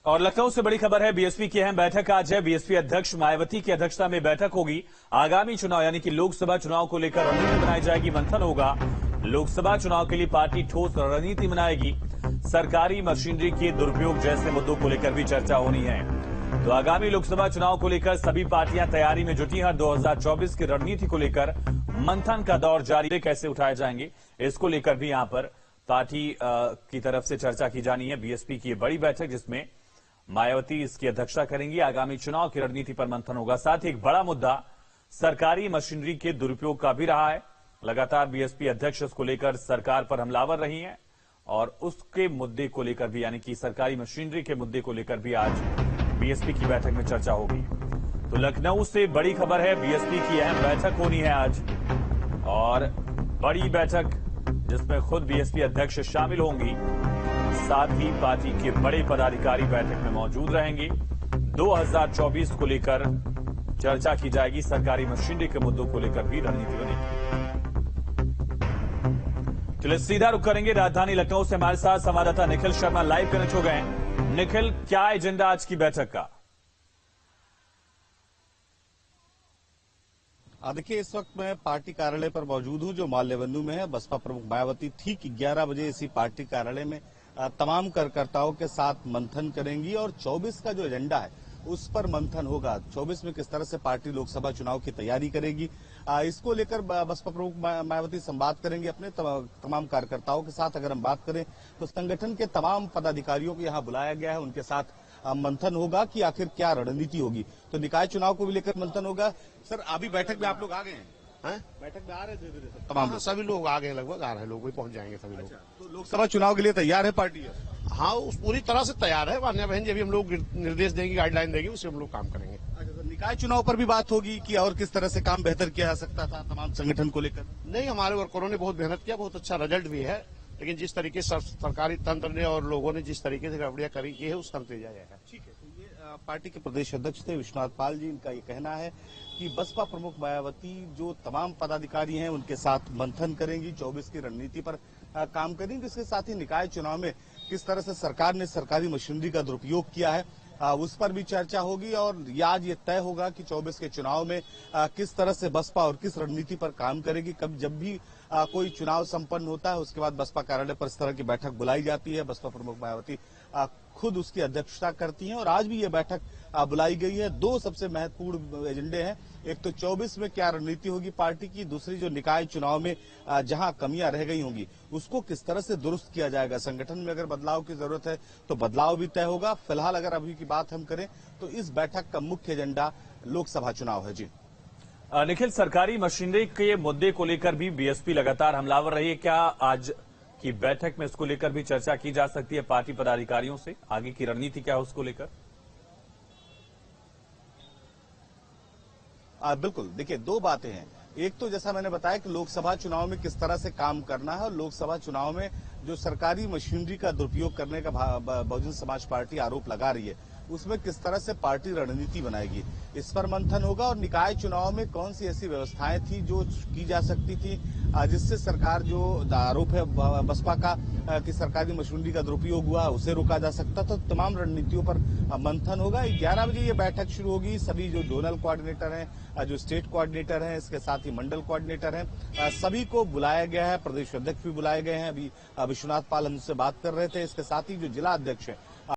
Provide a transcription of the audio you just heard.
और लखनऊ से बड़ी खबर है, बीएसपी की अहम बैठक आज है। बीएसपी अध्यक्ष मायावती की अध्यक्षता में बैठक होगी। आगामी चुनाव यानी कि लोकसभा चुनाव को लेकर रणनीति बनाई जाएगी, मंथन होगा। लोकसभा चुनाव के लिए पार्टी ठोस रणनीति बनाएगी। सरकारी मशीनरी के दुरुपयोग जैसे मुद्दों को लेकर भी चर्चा होनी है। तो आगामी लोकसभा चुनाव को लेकर सभी पार्टियां तैयारी में जुटी हैं। 2024 की रणनीति को लेकर मंथन का दौर जारी, कैसे उठाए जाएंगे इसको लेकर भी यहां पर पार्टी की तरफ से चर्चा की जानी है। बीएसपी की बड़ी बैठक जिसमें मायावती इसकी अध्यक्षता करेंगी। आगामी चुनाव की रणनीति पर मंथन होगा। साथ ही एक बड़ा मुद्दा सरकारी मशीनरी के दुरुपयोग का भी रहा है। लगातार बीएसपी अध्यक्ष इसको लेकर सरकार पर हमलावर रही हैं और उसके मुद्दे को लेकर भी यानी कि सरकारी मशीनरी के मुद्दे को लेकर भी आज बीएसपी की बैठक में चर्चा होगी। तो लखनऊ से बड़ी खबर है, बीएसपी की अहम बैठक होनी है आज और बड़ी बैठक जिसमें खुद बीएसपी अध्यक्ष शामिल होंगी। साथ ही पार्टी के बड़े पदाधिकारी बैठक में मौजूद रहेंगे। 2024 को लेकर चर्चा की जाएगी। सरकारी मशीनरी के मुद्दों को लेकर भी रणनीति बनेगी। चलिए सीधा रुख करेंगे राजधानी लखनऊ से। हमारे साथ संवाददाता निखिल शर्मा लाइव कनेक्ट हो गए हैं। निखिल, क्या एजेंडा आज की बैठक का? देखिए, इस वक्त मैं पार्टी कार्यालय पर मौजूद हूं जो मॉल एवेन्यू में है। बसपा प्रमुख मायावती ठीक 11 बजे इसी पार्टी कार्यालय में तमाम कार्यकर्ताओं के साथ मंथन करेंगी और 24 का जो एजेंडा है उस पर मंथन होगा। 24 में किस तरह से पार्टी लोकसभा चुनाव की तैयारी करेगी, इसको लेकर बसपा प्रमुख मायावती संवाद करेंगे अपने तमाम कार्यकर्ताओं के साथ। अगर हम बात करें तो संगठन के तमाम पदाधिकारियों को यहाँ बुलाया गया है, उनके साथ मंथन होगा कि आखिर क्या रणनीति होगी। तो निकाय चुनाव को भी लेकर मंथन होगा। सर, अभी बैठक में आप लोग आ गए हैं? बैठक में आ रहे थे तमाम सभी लोग आ गए, लगभग आ रहे हैं लोग, भी पहुंच जाएंगे सभी लोग। तो लोकसभा चुनाव के लिए तैयार है पार्टी? हाँ, उस पूरी तरह से तैयार है। मान्या बहन जी अभी हम लोग निर्देश देंगे, गाइडलाइन देंगे, उससे हम लोग काम करेंगे। निकाय चुनाव पर भी बात होगी कि और किस तरह से काम बेहतर किया जा सकता था तमाम संगठन को लेकर? नहीं, हमारे वर्करों ने बहुत मेहनत किया, बहुत अच्छा रिजल्ट भी है, लेकिन जिस तरीके से सरकारी तंत्र ने और लोगों ने जिस तरीके से गड़बड़ियां करी की है उसका नतीजा है। ठीक है, तो ये पार्टी के प्रदेश अध्यक्ष थे विश्वनाथ पाल जी, इनका ये कहना है कि बसपा प्रमुख मायावती जो तमाम पदाधिकारी हैं उनके साथ मंथन करेंगी, 24 की रणनीति पर काम करेंगी। इसके साथ ही निकाय चुनाव में किस तरह से सरकार ने सरकारी मशीनरी का दुरुपयोग किया है उस पर भी चर्चा होगी और आज ये तय होगा कि 24 के चुनाव में किस तरह से बसपा और किस रणनीति पर काम करेगी। कब जब भी कोई चुनाव संपन्न होता है उसके बाद बसपा कार्यालय पर इस तरह की बैठक बुलाई जाती है। बसपा प्रमुख मायावती खुद उसकी अध्यक्षता करती हैं और आज भी ये बैठक बुलाई गई है। दो सबसे महत्वपूर्ण एजेंडे हैं, एक तो 24 में क्या रणनीति होगी पार्टी की, दूसरी जो निकाय चुनाव में जहां कमियां रह गई होंगी उसको किस तरह से दुरुस्त किया जाएगा। संगठन में अगर बदलाव की जरूरत है तो बदलाव भी तय होगा। फिलहाल अगर अभी की बात हम करें तो इस बैठक का मुख्य एजेंडा लोकसभा चुनाव है। जी निखिल, सरकारी मशीनरी के मुद्दे को लेकर भी बीएसपी लगातार हमलावर रही है। क्या आज की बैठक में इसको लेकर भी चर्चा की जा सकती है पार्टी पदाधिकारियों से? आगे की रणनीति क्या है उसको लेकर? बिल्कुल, देखिए दो बातें हैं। एक तो जैसा मैंने बताया कि लोकसभा चुनाव में किस तरह से काम करना है और लोकसभा चुनाव में जो सरकारी मशीनरी का दुरुपयोग करने का बहुजन समाज पार्टी आरोप लगा रही है उसमें किस तरह से पार्टी रणनीति बनाएगी, इस पर मंथन होगा। और निकाय चुनाव में कौन सी ऐसी व्यवस्थाएं थी जो की जा सकती थी जिससे सरकार जो आरोप है बसपा का कि सरकारी मशीनरी का दुरुपयोग हुआ उसे रोका जा सकता। तो तमाम रणनीतियों पर मंथन होगा। 11 बजे ये बैठक शुरू होगी। सभी जो जोनल कोऑर्डिनेटर हैं, जो स्टेट कोऑर्डिनेटर हैं, इसके साथ ही मंडल कोऑर्डिनेटर हैं, सभी को बुलाया गया है। प्रदेश अध्यक्ष भी बुलाए गए हैं। अभी विश्वनाथ पाल हमसे बात कर रहे थे। इसके साथ ही जो जिला अध्यक्ष है